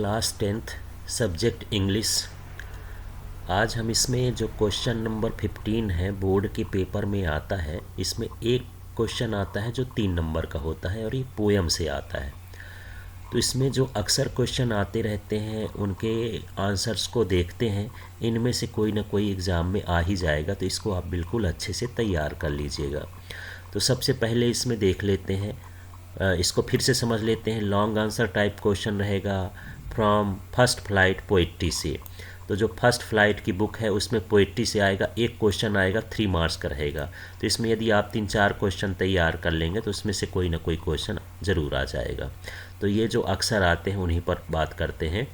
Class 10th subject English. आज हम इसमें जो क्वेश्चन नंबर 15 है बोर्ड के पेपर में आता है, इसमें एक क्वेश्चन आता है जो 3 नंबर का होता है और ये पोएम से आता है। तो इसमें जो अक्सर क्वेश्चन आते रहते हैं उनके आंसर्स को देखते हैं, इनमें से कोई ना कोई एग्ज़ाम में आ ही जाएगा, तो इसको आप बिल्कुल अच्छे से तैयार कर लीजिएगा। तो सबसे पहले इसमें देख लेते हैं, इसको फिर से समझ लेते हैं। लॉन्ग आंसर टाइप क्वेश्चन रहेगा फ्रॉम फर्स्ट फ्लाइट पोइट्री से। तो जो फर्स्ट फ्लाइट की बुक है उसमें पोइट्री से आएगा, एक क्वेश्चन आएगा 3 मार्क्स का रहेगा। तो इसमें यदि आप 3-4 क्वेश्चन तैयार कर लेंगे तो उसमें से कोई ना कोई क्वेश्चन ज़रूर आ जाएगा। तो ये जो अक्सर आते हैं उन्हीं पर बात करते हैं।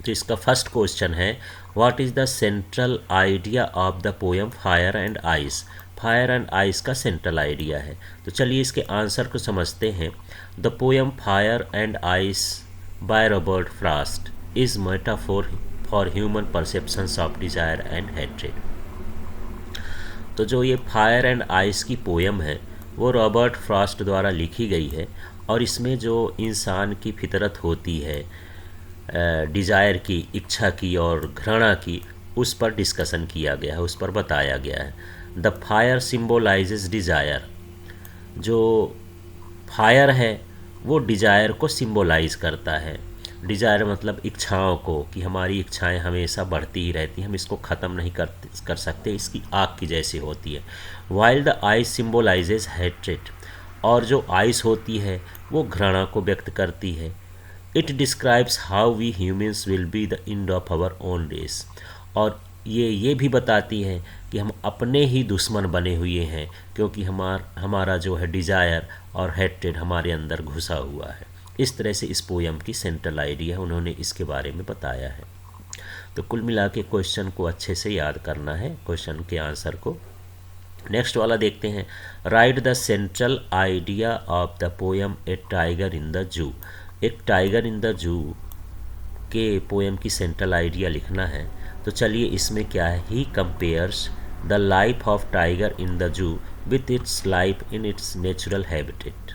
तो इसका फर्स्ट क्वेश्चन है, what is the central idea of the poem fire and ice. Fire and ice का सेंट्रल आइडिया है। तो चलिए इसके आंसर को समझते हैं। The poem fire and ice by Robert Frost is metaphor for human perceptions of desire and hatred. तो जो ये फायर एंड आइस की पोएम है वो रॉबर्ट फ्रॉस्ट द्वारा लिखी गई है और इसमें जो इंसान की फितरत होती है डिज़ायर की, इच्छा की और घृणा की, उस पर डिस्कशन किया गया है, उस पर बताया गया है। The fire symbolises desire. जो फायर है वो डिज़ायर को सिम्बोलाइज करता है। डिज़ायर मतलब इच्छाओं को, कि हमारी इच्छाएं हमेशा बढ़ती ही रहती हैं, हम इसको ख़त्म नहीं कर सकते, इसकी आग की जैसी होती है। While the ice symbolises hatred. और जो आइस होती है वो घृणा को व्यक्त करती है। It describes how we humans will be the end of our own race. और ये भी बताती है कि हम अपने ही दुश्मन बने हुए हैं, क्योंकि हमारा जो है डिज़ायर और हेट्रेड हमारे अंदर घुसा हुआ है। इस तरह से इस पोएम की सेंट्रल आइडिया उन्होंने इसके बारे में बताया है। तो कुल मिला के क्वेश्चन को अच्छे से याद करना है, क्वेश्चन के आंसर को। नेक्स्ट वाला देखते हैं, right the central idea of the poem A tiger in the zoo. एक टाइगर इन द जू के पोएम की सेंट्रल आइडिया लिखना है। तो चलिए इसमें क्या है, he compares the life of tiger in the zoo with its life in its natural habitat.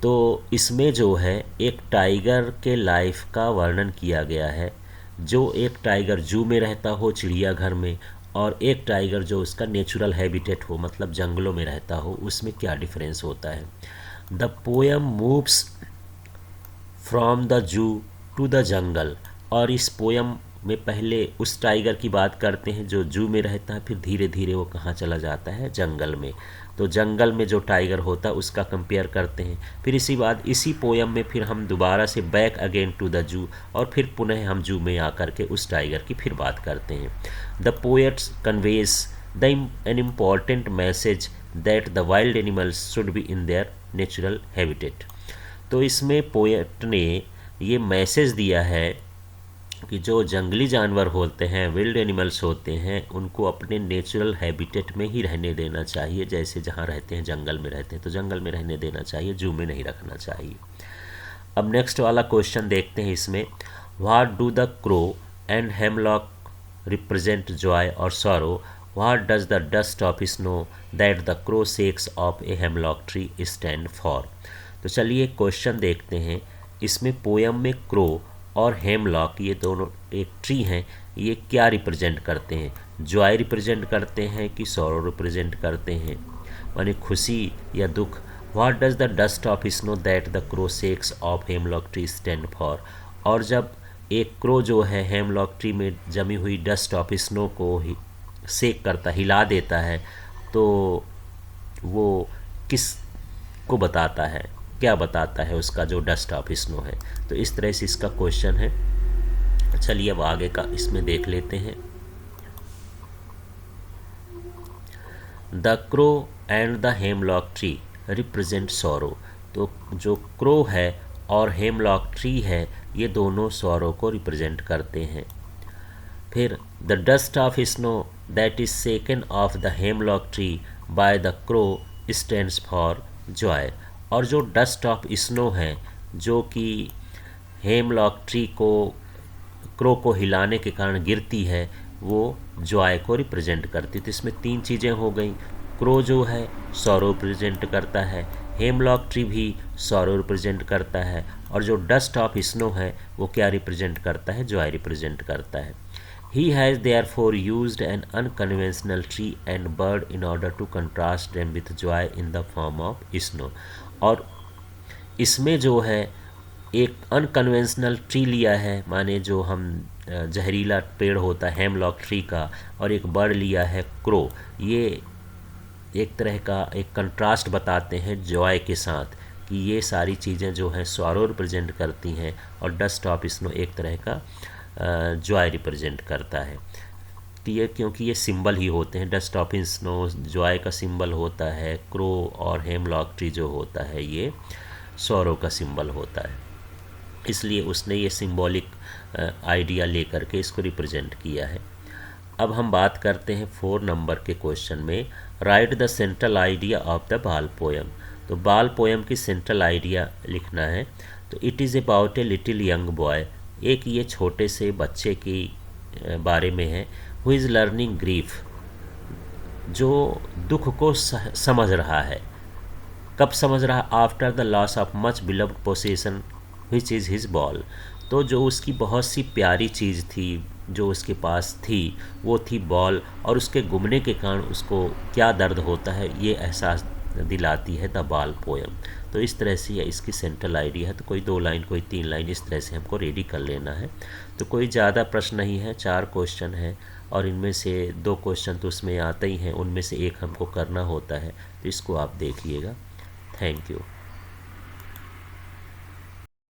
तो इसमें जो है एक टाइगर के लाइफ का वर्णन किया गया है। जो एक टाइगर जू में रहता हो, चिड़ियाघर में, और एक टाइगर जो उसका नेचुरल हैबिटेट हो, मतलब जंगलों में रहता हो, उसमें क्या डिफरेंस होता है। The poem moves from the zoo to the jungle. और इस पोएम में पहले उस टाइगर की बात करते हैं जो जू में रहता है, फिर धीरे धीरे वो कहाँ चला जाता है, जंगल में। तो जंगल में जो टाइगर होता है उसका कंपेयर करते हैं। फिर इसी पोएम में फिर हम दोबारा से back again to the zoo, और फिर पुनः हम जू में आकर के उस टाइगर की फिर बात करते हैं। The poets conveys an important message that the wild animals should be in their natural habitat. तो इसमें पोएट ने ये मैसेज दिया है कि जो जंगली जानवर होते हैं, विल्ड एनिमल्स होते हैं, उनको अपने नेचुरल हैबिटेट में ही रहने देना चाहिए। जैसे जहाँ रहते हैं, जंगल में रहते हैं, तो जंगल में रहने देना चाहिए, जू में नहीं रखना चाहिए। अब नेक्स्ट वाला क्वेश्चन देखते हैं इसमें, what do the crow and hemlock represent joy और sorrow. What does the dust of snow that the crow shakes off a hemlock tree stand for. तो चलिए क्वेश्चन देखते हैं। इसमें पोएम में क्रो और हेमलॉक, ये दोनों एक ट्री हैं, ये क्या रिप्रेजेंट करते हैं। जॉय रिप्रेजेंट करते हैं कि सॉरो रिप्रेजेंट करते हैं, माने खुशी या दुख। What does the dust of snow that the crow shakes of hemlock tree stand for. और जब एक क्रो जो है हेमलॉक ट्री में जमी हुई डस्ट ऑफ स्नो को सेक करता, हिला देता है, तो वो किस को बताता है, क्या बताता है उसका जो डस्ट ऑफ स्नो है। तो इस तरह से इसका क्वेश्चन है। चलिए अब आगे का इसमें देख लेते हैं। The crow and the hemlock tree represent sorrow. तो जो क्रो है और हेमलॉक ट्री है, ये दोनों सॉरो को रिप्रेजेंट करते हैं। फिर the dust of snow that is सेकन of the hemlock tree by the crow stands for Joy. और जो डस्ट ऑफ स्नो है जो कि हेमलॉक ट्री को, क्रो को हिलाने के कारण गिरती है, वो जॉय को रिप्रेजेंट करती। तो इसमें 3 चीज़ें हो गई। क्रो जो है सॉरो रिप्रेजेंट करता है, हेमलॉक ट्री भी सॉरो रिप्रेजेंट करता है, और जो डस्ट ऑफ स्नो है वो क्या रिप्रेजेंट करता है, जॉय रिप्रेजेंट करता है। He has therefore used an unconventional tree and bird in order to contrast them with joy in the form of snow। और इसमें जो है एक अनकन्वेंशनल ट्री लिया है, माने जो हम जहरीला पेड़ होता है हेमलॉक ट्री का, और एक बर्ड लिया है क्रो। ये एक तरह का एक कंट्रास्ट बताते हैं जॉय के साथ, कि ये सारी चीज़ें जो हैं सॉरो रिप्रेजेंट करती हैं, और डस्ट ऑफ स्नो एक तरह का जॉय रिप्रेजेंट करता है। कि ये क्योंकि ये सिंबल ही होते हैं, डस्ट ऑफ स्नो जॉय का सिंबल होता है, क्रो और हेमलॉक ट्री जो होता है ये सॉरो का सिंबल होता है, इसलिए उसने ये सिंबॉलिक आइडिया लेकर के इसको रिप्रेजेंट किया है। अब हम बात करते हैं 4 नंबर के क्वेश्चन में, right the central idea of the बाल पोएम। तो बाल पोएम की सेंट्रल आइडिया लिखना है। तो it is about a little young boy, एक ये छोटे से बच्चे की बारे में है, हु इज़ लर्निंग ग्रीफ, जो दुख को समझ रहा है। कब समझ रहा? After the loss of much beloved possession which is his ball. तो जो उसकी बहुत सी प्यारी चीज़ थी जो उसके पास थी वो थी बॉल, और उसके गुमने के कारण उसको क्या दर्द होता है ये एहसास दिलाती है द बाल पोएम। तो इस तरह से इसकी सेंट्रल आइडिया है। तो कोई 2 लाइन कोई 3 लाइन इस तरह से हमको रेडी कर लेना है। तो कोई ज़्यादा प्रश्न नहीं है, 4 क्वेश्चन है, और इनमें से 2 क्वेश्चन तो उसमें आते ही हैं, उनमें से एक हमको करना होता है। तो इसको आप देखिएगा। Thank you.